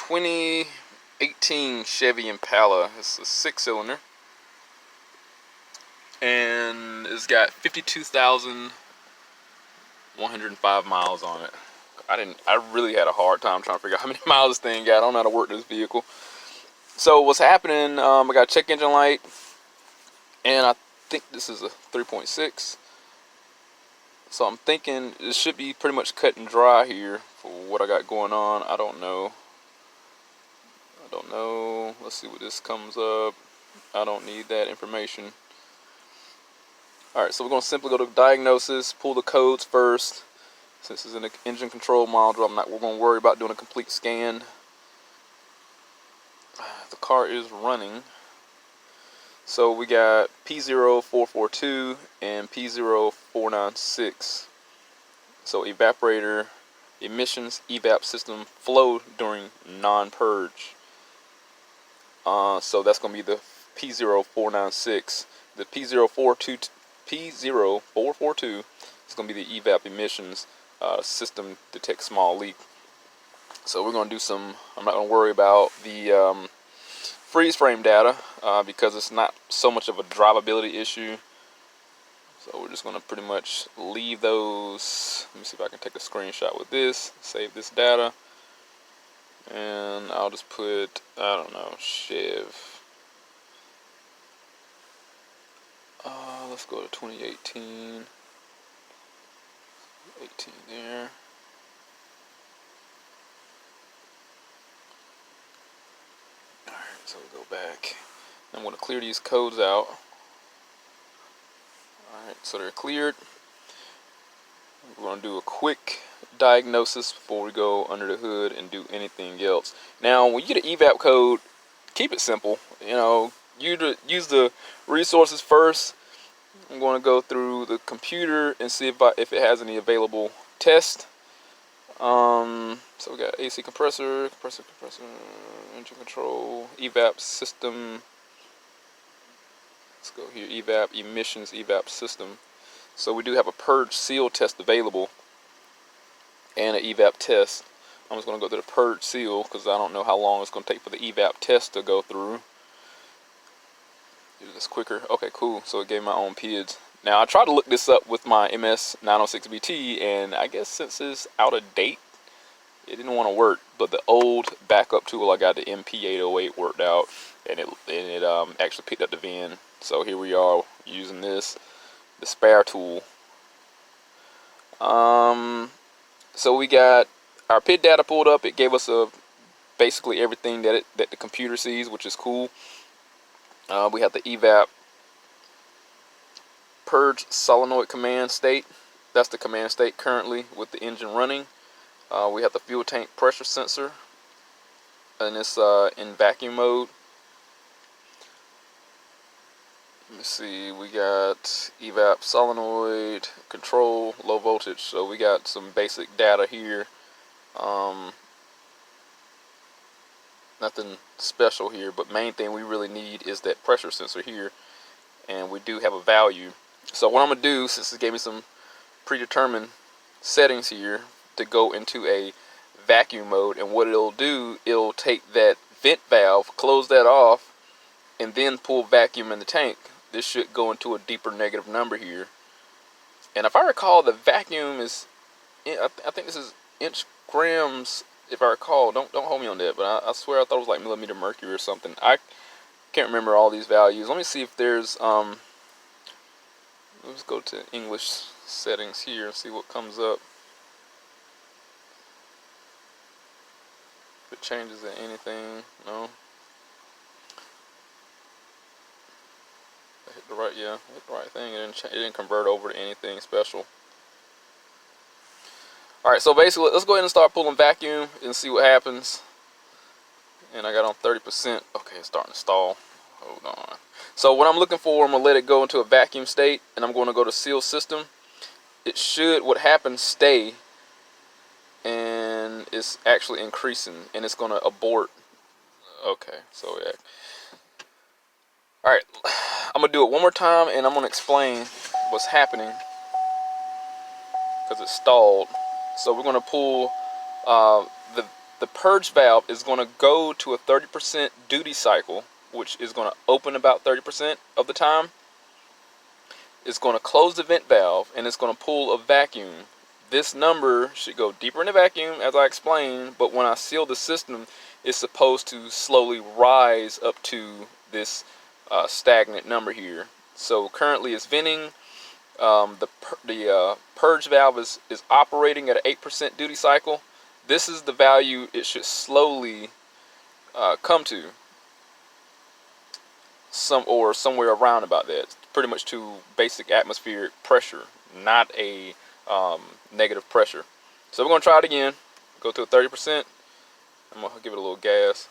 2018 Chevy Impala. It's a 6-cylinder, and it's got 52,105 miles on it. I really had a hard time trying to figure out how many miles this thing got. I don't know how to work this vehicle. So what's happening, I got a check engine light, and I think this is a 3.6. So I'm thinking it should be pretty much cut and dry here for what I got going on. I don't know. Let's see what this comes up. I don't need that information. Alright, so we're going to simply go to diagnosis, pull the codes first. Since it's in the engine control module, we're going to worry about doing a complete scan. The car is running. So we got p0442 and p0496. So evaporator emissions evap system flow during non-purge. So that's going to be the p0496. The p0442 is going to be the evap emissions system detect small leak. So we're going to do some, I'm not going to worry about the freeze frame data because it's not so much of a drivability issue. So we're just going to pretty much leave those. Let me see if I can take a screenshot with this, save this data, and I'll just put, I don't know, Chev. Let's go to 2018. 18 there. Alright, so we go back. I'm going to clear these codes out. Alright, so they're cleared. We're going to do a quick diagnosis before we go under the hood and do anything else. Now, when you get an evap code, keep it simple. You know, use the resources first. I'm going to go through the computer and see if it has any available tests. So we got AC compressor, engine control, evap system. Let's go here, evap emissions, evap system. So we do have a purge seal test available and an evap test. I'm just going to go to the purge seal because I don't know how long it's going to take for the evap test to go through. Do this quicker. Okay, cool. So it gave my own PIDs. Now I tried to look this up with my MS906BT, and I guess since it's out of date, it didn't want to work. But the old backup tool I got, the MP808, worked out, and it actually picked up the VIN. So here we are using the spare tool. So we got our PID data pulled up. It gave us basically everything that the computer sees, which is cool. We have the evap purge solenoid command state. That's the command state currently with the engine running. We have the fuel tank pressure sensor, and it's in vacuum mode. Let me see, we got evap solenoid control, low voltage. So we got some basic data here. Nothing special here, but main thing we really need is that pressure sensor here, and we do have a value. So what I'm gonna do, since it gave me some predetermined settings here, to go into a vacuum mode, and what it'll do, it'll take that vent valve, close that off, and then pull vacuum in the tank. This should go into a deeper negative number here. And if I recall, the vacuum is, I think this is inch grams. If I recall, don't hold me on that, but I swear I thought it was like millimeter mercury or something. I can't remember all these values. Let me see if there's let's go to English settings here and see what comes up. If it changes in anything, no. I hit the right, yeah, I hit the right thing. It didn't convert over to anything special. Alright, so basically, let's go ahead and start pulling vacuum and see what happens. And I got on 30%. Okay, it's starting to stall. Hold on. So what I'm looking for, I'm going to let it go into a vacuum state, and I'm going to go to seal system. It should, what happens, stay, and it's actually increasing, and it's going to abort. Okay, so yeah. Alright, I'm going to do it one more time, and I'm going to explain what's happening, because it's stalled. So we're going to pull the the purge valve is going to go to a 30% duty cycle, which is going to open about 30% of the time. It's going to close the vent valve, and it's going to pull a vacuum. This number should go deeper in the vacuum, as I explained, but when I seal the system, it's supposed to slowly rise up to this stagnant number here. So currently it's venting. The purge valve is operating at an 8% duty cycle. This is the value it should slowly come to, somewhere around about that. It's pretty much to basic atmospheric pressure, not a negative pressure. So we're going to try it again. Go to a 30%. I'm going to give it a little gas.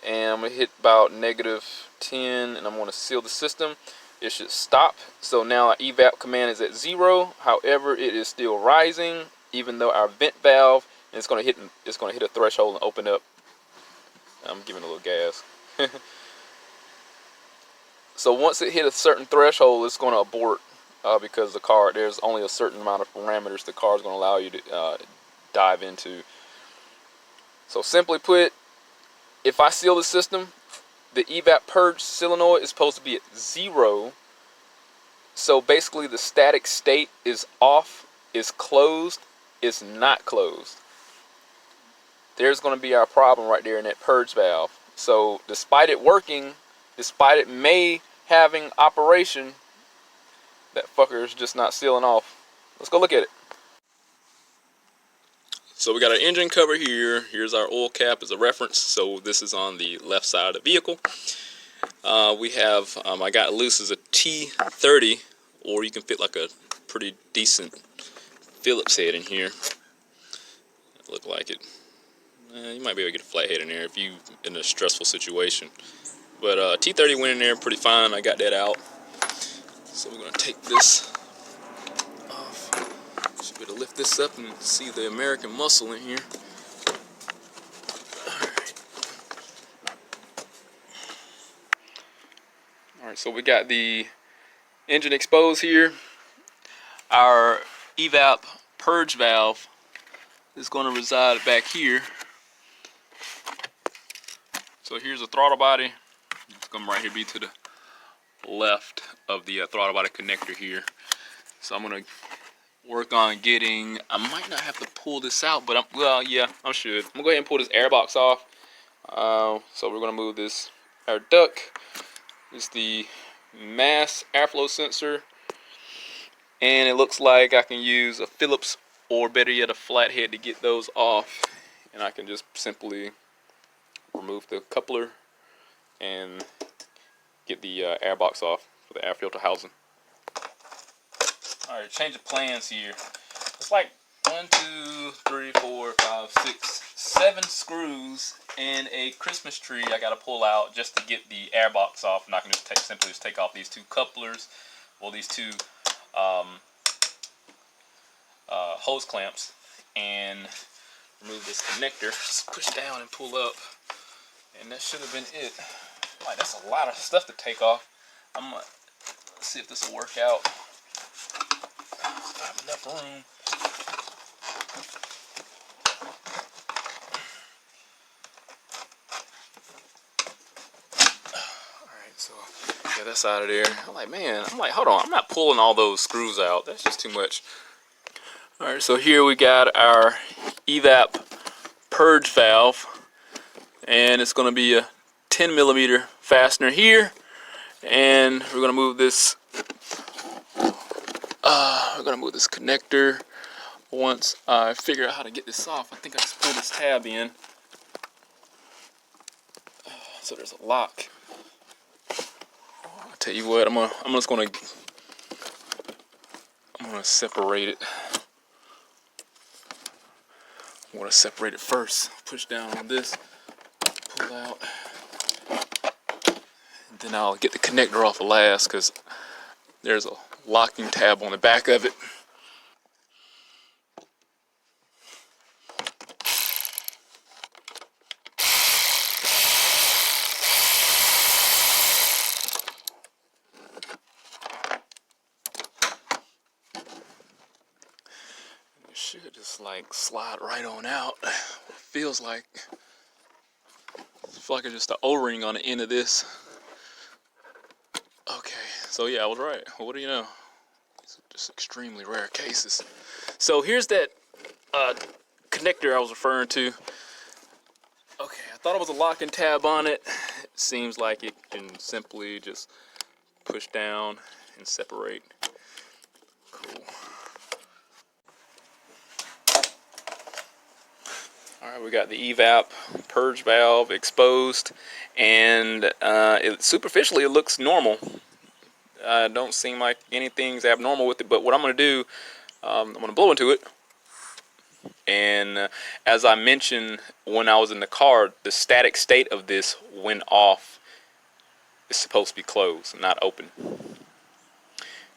And I'm going to hit about -10, and I'm going to seal the system. It should stop. So now our evap command is at 0. However, it is still rising, even though our vent valve is going to hit a threshold and open up. I'm giving a little gas. So once it hit a certain threshold, it's going to abort because there's only a certain amount of parameters the car is going to allow you to dive into. So simply put, if I seal the system, the evap purge solenoid is supposed to be at 0. So basically the static state is off, is closed, is not closed. There's going to be our problem right there in that purge valve. So despite it working, despite it having operation, that fucker is just not sealing off. Let's go look at it. So we got our engine cover here. Here's our oil cap as a reference. So this is on the left side of the vehicle. We have, I got loose as a T30, or you can fit like a pretty decent Phillips head in here. Look like it. You might be able to get a flat head in there if you in a stressful situation. But T30 went in there pretty fine. I got that out. So we're going to take this off. Should be able to lift this up and see the American muscle in here. Alright, so we got the engine exposed here. Our evap purge valve is going to reside back here. So here's the throttle body. It's going to right here be to the left of the throttle body connector here. So I'm going to work on getting, I might not have to pull this out, but I should. I'm going to go ahead and pull this air box off. So we're going to move this air duct. This is the mass airflow sensor. And it looks like I can use a Phillips or better yet a flathead to get those off. And I can just simply remove the coupler and get the air box off for the air filter housing. Alright, change of plans here. It's like 1, 2, 3, 4, 5, 6, 7 screws and a Christmas tree I gotta pull out just to get the air box off, and I can just simply take off these 2 couplers, well, these 2 hose clamps, and remove this connector. Just push down and pull up, and that should have been it. Like, that's a lot of stuff to take off. I'm gonna see if this will work out. I have enough room. Alright, so yeah, that's out of there. I'm like, hold on, I'm not pulling all those screws out. That's just too much. Alright, so here we got our evap purge valve, and it's going to be a 10mm fastener here, and we're going to move this connector once I figure out how to get this off. I think I just pulled this tab in, so there's a lock. I'll tell you what, I'm gonna separate it. I'm going to separate it first. Push down on this, pull out, and then I'll get the connector off of last because there's a locking tab on the back of it. It should just like slide right on out. feels like. I feel like it's just an O-ring on the end of this. Okay, so yeah, I was right. Well, what do you know? These are just extremely rare cases. So here's that connector I was referring to. Okay, I thought it was a locking tab on it. It seems like it can simply just push down and separate. Cool. Alright, we got the EVAP purge valve exposed, and superficially it looks normal. Don't seem like anything's abnormal with it, but what I'm going to do, I'm going to blow into it. And as I mentioned when I was in the car, the static state of this when off is supposed to be closed, not open.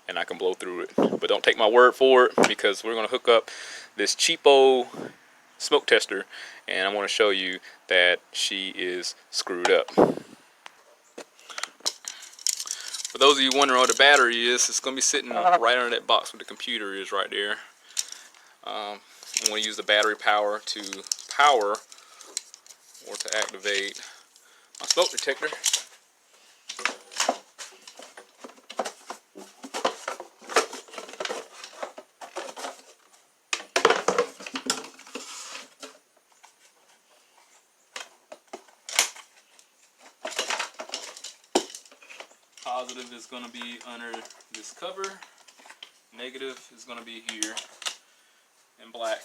And I can blow through it. But don't take my word for it, because we're going to hook up this cheapo smoke tester, and I'm going to show you that she is screwed up. For those of you wondering what the battery is, it's going to be sitting right under that box where the computer is right there. I'm going to use the battery power to power or to activate my smoke detector. Positive is going to be under this cover. Negative is going to be here in black.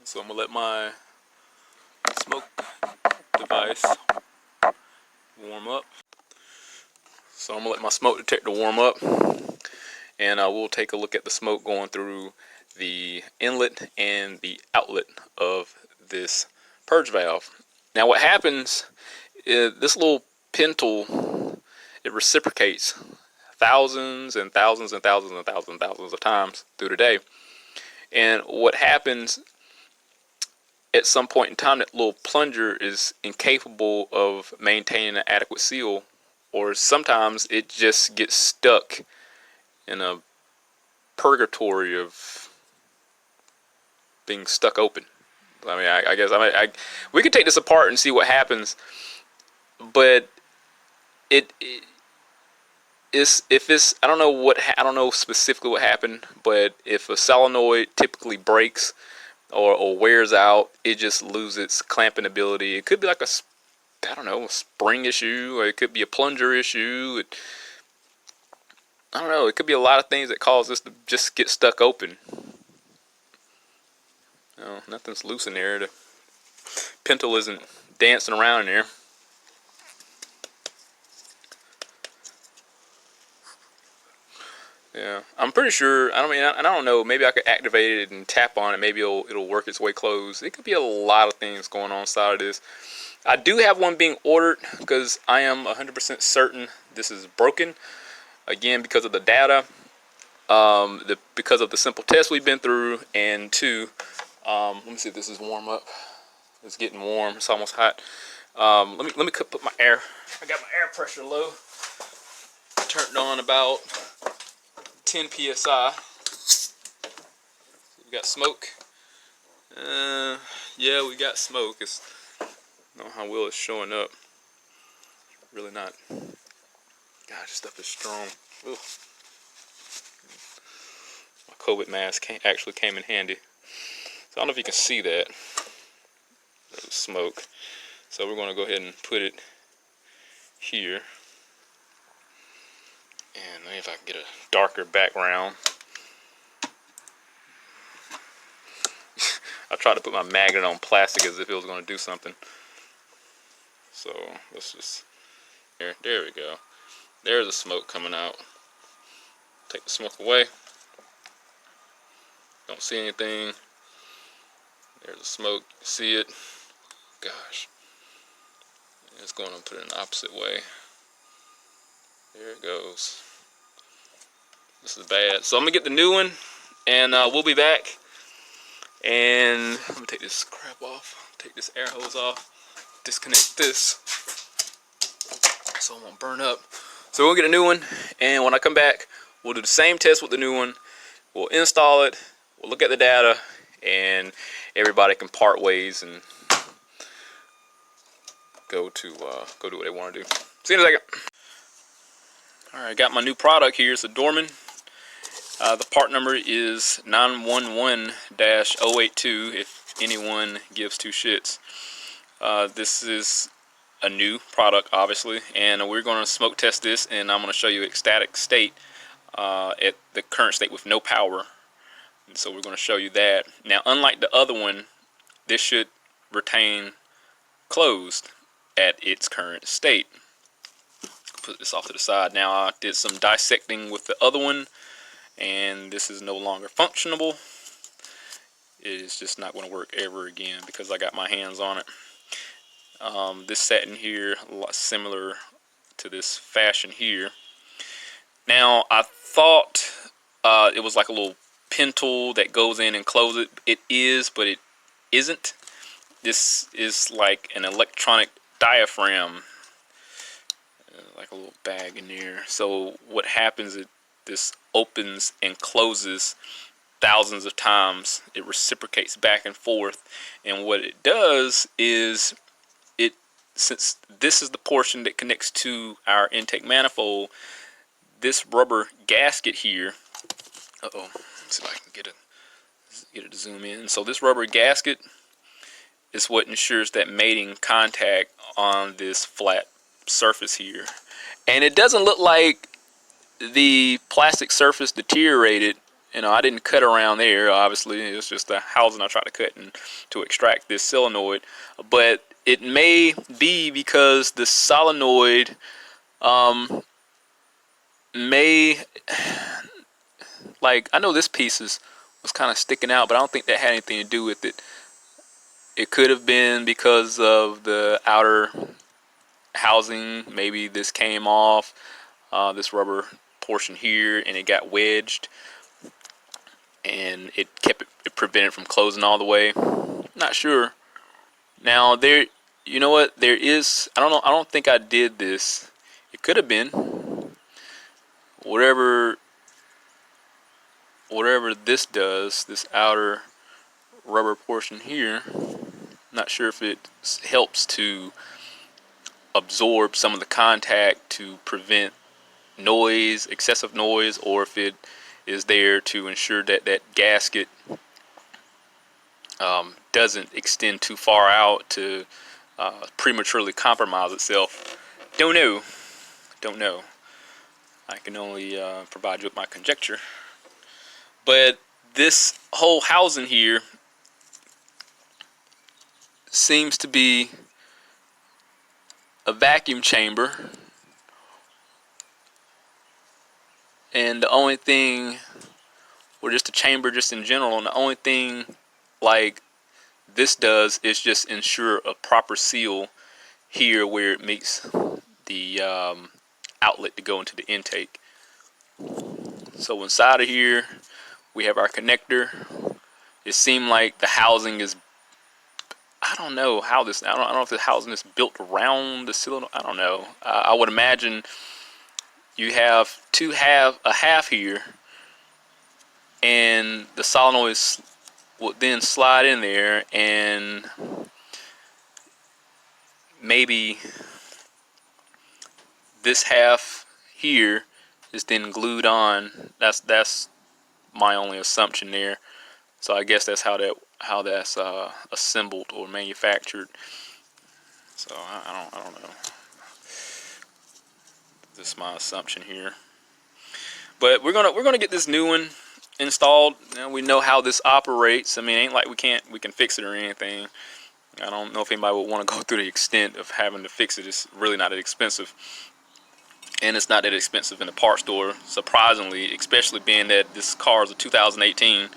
So I'm going to let my smoke device warm up. So I'm going to let my smoke detector warm up, and I will take a look at the smoke going through the inlet and the outlet of this purge valve. Now what happens is this little pintle, it reciprocates thousands and thousands and thousands and thousands and thousands of times through the day. And what happens at some point in time, that little plunger is incapable of maintaining an adequate seal, or sometimes it just gets stuck in a purgatory of being stuck open. I mean, I guess we could take this apart and see what happens, but if it's, I don't know specifically what happened, but if a solenoid typically breaks or wears out, it just loses its clamping ability. It could be like a spring issue, or it could be a plunger issue. I don't know. It could be a lot of things that cause this to just get stuck open. No, nothing's loose in there. The pintle isn't dancing around in there. Yeah, I'm pretty sure. I don't know. Maybe I could activate it and tap on it. Maybe it'll work its way closed. It could be a lot of things going on inside of this. I do have one being ordered because I am 100% certain this is broken. Again, because of the data, because of the simple test we've been through, and two, let me see if this is warm up. It's getting warm. It's almost hot. Let me put my air. I got my air pressure low. Turned on about 10 psi. We got smoke. Yeah, we got smoke. I don't know how well it's showing up. Really not. God, this stuff is strong. Ugh. My COVID mask actually came in handy. So I don't know if you can see that. That was smoke. So we're going to go ahead and put it here. And maybe if I can get a darker background. I tried to put my magnet on plastic as if it was going to do something. So let's just, there we go. There's the smoke coming out. Take the smoke away. Don't see anything. There's the smoke. See it? Gosh. It's going to put it in the opposite way. There it goes. This is bad. So I'm going to get the new one, and we'll be back. And let me take this crap off. Take this air hose off. Disconnect this so it won't burn up. So we'll get a new one, and when I come back, we'll do the same test with the new one. We'll install it, we'll look at the data, and everybody can part ways and go do what they want to do. See you in a second. All right, got my new product here. It's a Dorman. The part number is 911-082. If anyone gives two shits. This is a new product, obviously, and we're going to smoke test this, and I'm going to show you ecstatic state at the current state with no power. And so we're going to show you that. Now, unlike the other one, this should retain closed at its current state. Put this off to the side. Now, I did some dissecting with the other one, and this is no longer functionable. It is just not going to work ever again because I got my hands on it. This sat in here a lot similar to this fashion here. Now, I thought it was like a little pin tool that goes in and closes it. It is, but it isn't. This is like an electronic diaphragm, like a little bag in there. So what happens is this opens and closes thousands of times. It reciprocates back and forth, and what it does is, since this is the portion that connects to our intake manifold, this rubber gasket here, let's see if I can get it to zoom in. So this rubber gasket is what ensures that mating contact on this flat surface here. And it doesn't look like the plastic surface deteriorated. You know, I didn't cut around there, obviously. It's just the housing I tried to cut to extract this solenoid. But it may be because the solenoid may, like, I know this piece was kind of sticking out, but I don't think that had anything to do with it. It could have been because of the outer housing. Maybe this came off, this rubber portion here, and it got wedged, and it prevented from closing all the way. Not sure. Now there, you know what? There is. I don't know. I don't think I did this. It could have been. Whatever this does, this outer rubber portion here. Not sure if it helps to absorb some of the contact to prevent noise, excessive noise, or if it is there to ensure that that gasket doesn't extend too far out to prematurely compromise itself. Don't know. I can only provide you with my conjecture. But this whole housing here seems to be a vacuum chamber, and the only thing, or just a chamber just in general, and the only thing like this does is just ensure a proper seal here where it makes the outlet to go into the intake. So inside of here we have our connector. It seemed like the housing is, I don't know how this, I don't know if the housing is built around the cylinder. I don't know. I would imagine you have a half here, and the solenoid will then slide in there, and maybe this half here is then glued on. That's my only assumption there. So I guess that's how that's assembled or manufactured. So I don't know. This is my assumption here. But we're gonna get this new one installed. Now we know how this operates. I mean, it ain't like we can fix it or anything. I don't know if anybody would want to go through the extent of having to fix it. It's really not that expensive. And it's not that expensive in the parts store, surprisingly, especially being that this car is a 2018.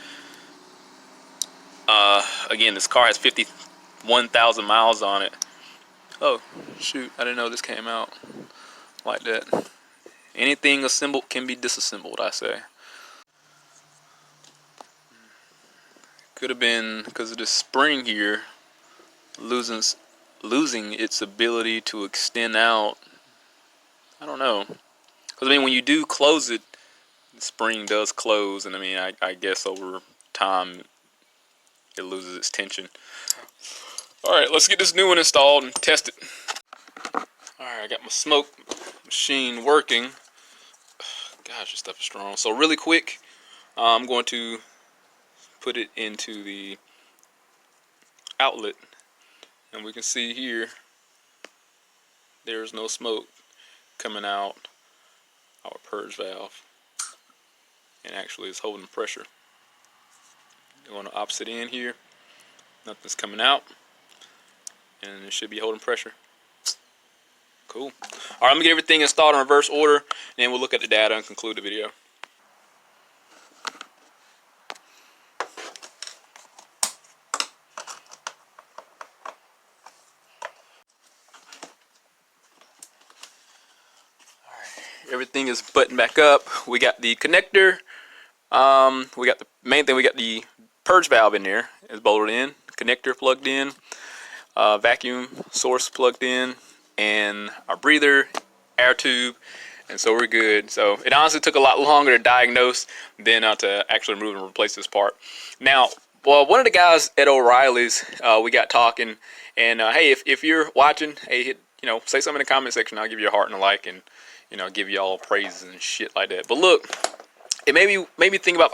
Again, this car has 51,000 miles on it. Oh, shoot, I didn't know this came out like that. Anything assembled can be disassembled, I say. Could have been because of this spring here losing its ability to extend out. I don't know. Because I mean, when you do close it, the spring does close, and I mean, I guess over time it loses its tension. Alright, let's get this new one installed and test it. Alright, I got my smoke machine working. Gosh, this stuff is strong. So really quick, I'm going to put it into the outlet, and we can see here there's no smoke coming out our purge valve, and actually it's holding pressure. On the opposite end here, nothing's coming out, and it should be holding pressure. Cool. Alright, I'm gonna get everything installed in reverse order, and then we'll look at the data and conclude the video. Everything is buttoned back up. We got the connector. We got the main thing. We got the purge valve in there. It's bolted in. Connector plugged in. Vacuum source plugged in, and our breather, air tube, and so we're good. So it honestly took a lot longer to diagnose than to actually remove and replace this part. Now, well, one of the guys at O'Reilly's, we got talking, and hey, if you're watching, hey, hit, say something in the comment section. I'll give you a heart and a like, and give you all praises and shit like that. But look, it made me think about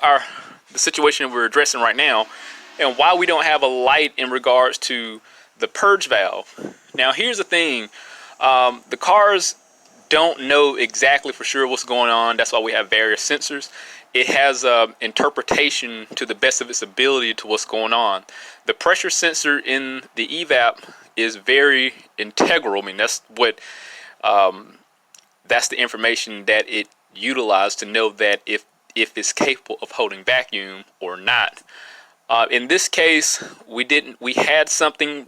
the situation we're addressing right now, and why we don't have a light in regards to the purge valve. Now, here's the thing: the cars don't know exactly for sure what's going on. That's why we have various sensors. It has interpretation to the best of its ability to what's going on. The pressure sensor in the EVAP is very integral. I mean, that's what. That's the information that it utilized to know that if it's capable of holding vacuum or not. In this case, we had something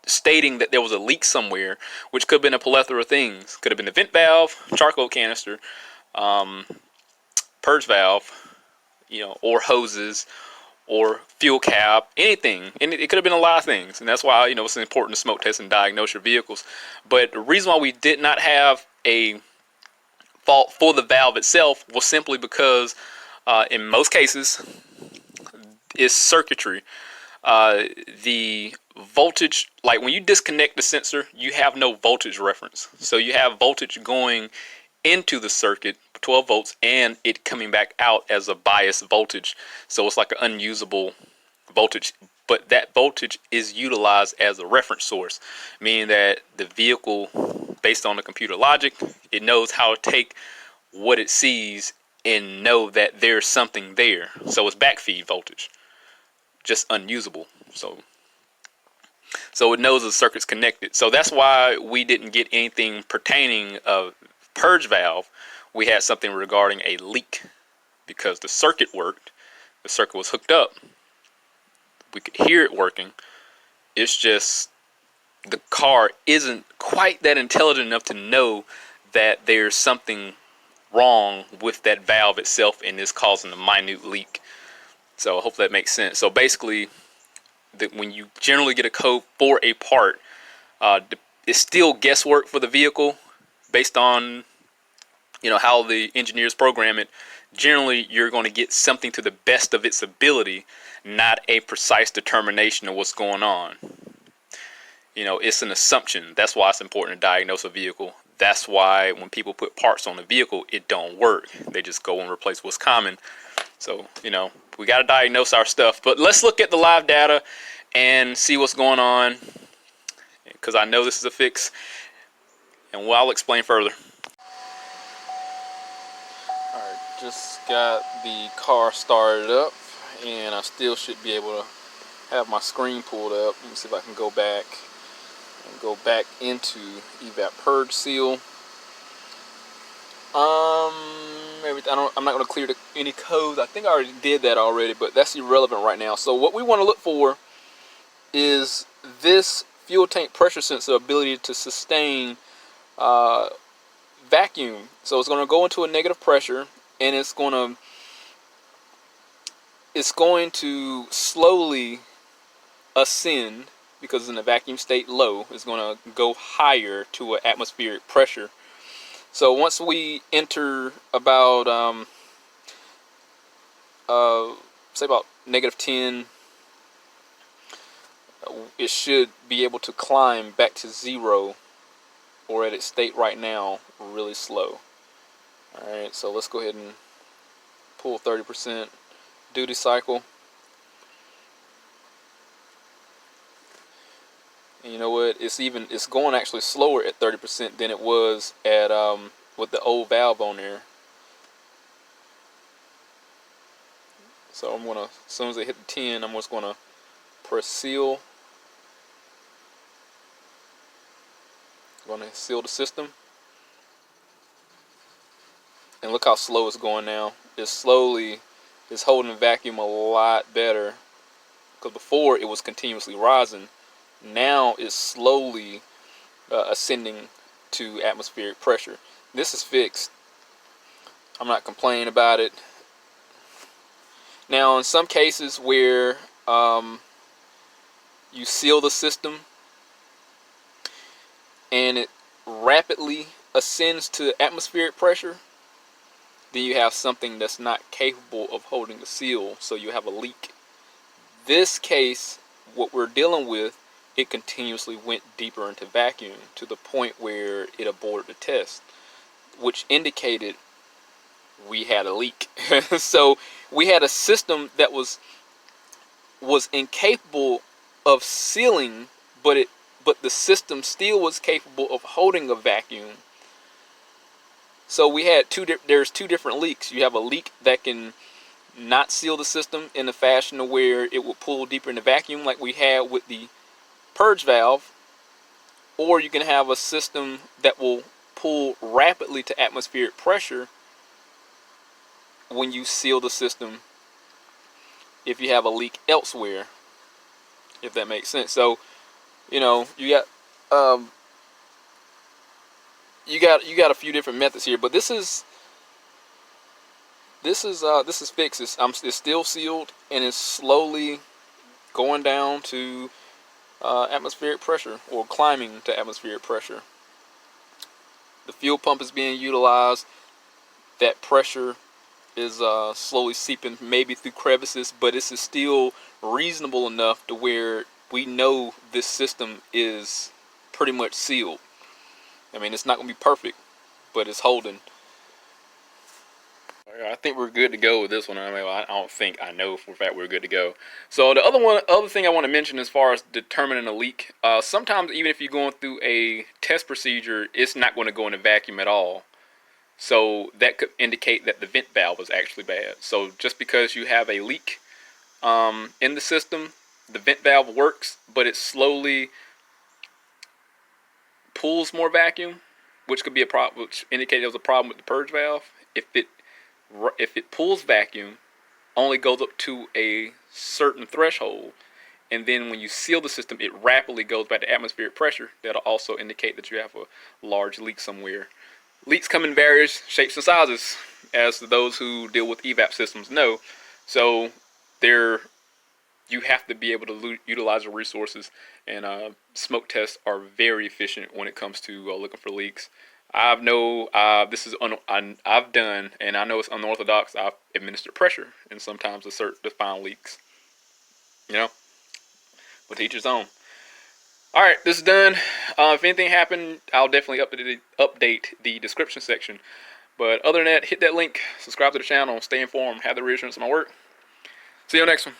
stating that there was a leak somewhere, which could have been a plethora of things. Could have been the vent valve, charcoal canister, purge valve, or hoses, or fuel cap, anything. And it could have been a lot of things. And that's why, it's important to smoke test and diagnose your vehicles. But the reason why we did not have a fault for the valve itself was simply because, in most cases, it's circuitry. The voltage, like when you disconnect the sensor, you have no voltage reference. So you have voltage going into the circuit, 12 volts, and it coming back out as a bias voltage. So it's like an unusable voltage, but that voltage is utilized as a reference source, meaning that the vehicle, based on the computer logic, it knows how to take what it sees and know that there's something there. So it's backfeed voltage, just unusable. So it knows the circuit's connected. So that's why we didn't get anything pertaining of purge valve. We had something regarding a leak because the circuit worked. The circuit was hooked up. We could hear it working. It's just the car isn't quite that intelligent enough to know that there's something wrong with that valve itself and is causing a minute leak. So hopefully that makes sense. So basically, when you generally get a code for a part, it's still guesswork for the vehicle based on how the engineers program it. Generally, you're going to get something to the best of its ability, not a precise determination of what's going on. It's an assumption. That's why it's important to diagnose a vehicle. That's why when people put parts on the vehicle, it don't work. They just go and replace what's common. So, we got to diagnose our stuff. But let's look at the live data and see what's going on, because I know this is a fix, and I'll explain further. Alright, just got the car started up, and I still should be able to have my screen pulled up. Let me see if I can go back into EVAP purge seal. I'm not going to clear any codes. I think I already did that already, but that's irrelevant right now. So what we want to look for is this fuel tank pressure sensor ability to sustain vacuum. So it's going to go into a negative pressure, and it's going to slowly ascend, because it's in a vacuum state low. It's going to go higher to an atmospheric pressure. So once we enter about say about -10, it should be able to climb back to 0, or at its state right now, really slow. Alright, so let's go ahead and pull 30% duty cycle. And you know what? It's going actually slower at 30% than it was at with the old valve on there. So I'm gonna, as soon as I hit the 10, I'm just gonna press seal. I'm gonna seal the system. And look how slow it's going now. It's holding the vacuum a lot better. Because before it was continuously rising. Now it's slowly ascending to atmospheric pressure. This is fixed. I'm not complaining about it. Now in some cases where you seal the system and it rapidly ascends to atmospheric pressure, then you have something that's not capable of holding the seal, so you have a leak. This case, what we're dealing with, it continuously went deeper into vacuum to the point where it aborted the test, which indicated we had a leak. So we had a system that was incapable of sealing, but the system still was capable of holding a vacuum. So we had there's two different leaks. You have a leak that can not seal the system in a fashion where it will pull deeper in the vacuum like we had with the purge valve, or you can have a system that will pull rapidly to atmospheric pressure when you seal the system if you have a leak elsewhere, if that makes sense. So you know, you got a few different methods here, but this is fixed. It's still sealed, and it's slowly going down to atmospheric pressure, or climbing to atmospheric pressure. The fuel pump is being utilized. That pressure is slowly seeping, maybe through crevices, but this is still reasonable enough to where we know this system is pretty much sealed. I mean, it's not going to be perfect, but it's holding. I think we're good to go with this one. I mean, I don't think, I know for a fact we're good to go. So the other thing I want to mention as far as determining a leak, sometimes even if you're going through a test procedure, it's not going to go in a vacuum at all. So that could indicate that the vent valve is actually bad. So just because you have a leak in the system, the vent valve works, but it slowly pulls more vacuum, which could be a problem, which indicates there was a problem with the purge valve. If it pulls vacuum, only goes up to a certain threshold, and then when you seal the system, it rapidly goes back to atmospheric pressure. That'll also indicate that you have a large leak somewhere. Leaks come in various shapes and sizes, as those who deal with EVAP systems know. So you have to be able to utilize the resources, and smoke tests are very efficient when it comes to looking for leaks. I've done, and I know it's unorthodox. I've administered pressure, and sometimes to find leaks. You know, but to each his own. All right, this is done. If anything happened, I'll definitely update the description section. But other than that, hit that link, subscribe to the channel, stay informed, have the reassurance of my work. See you next one.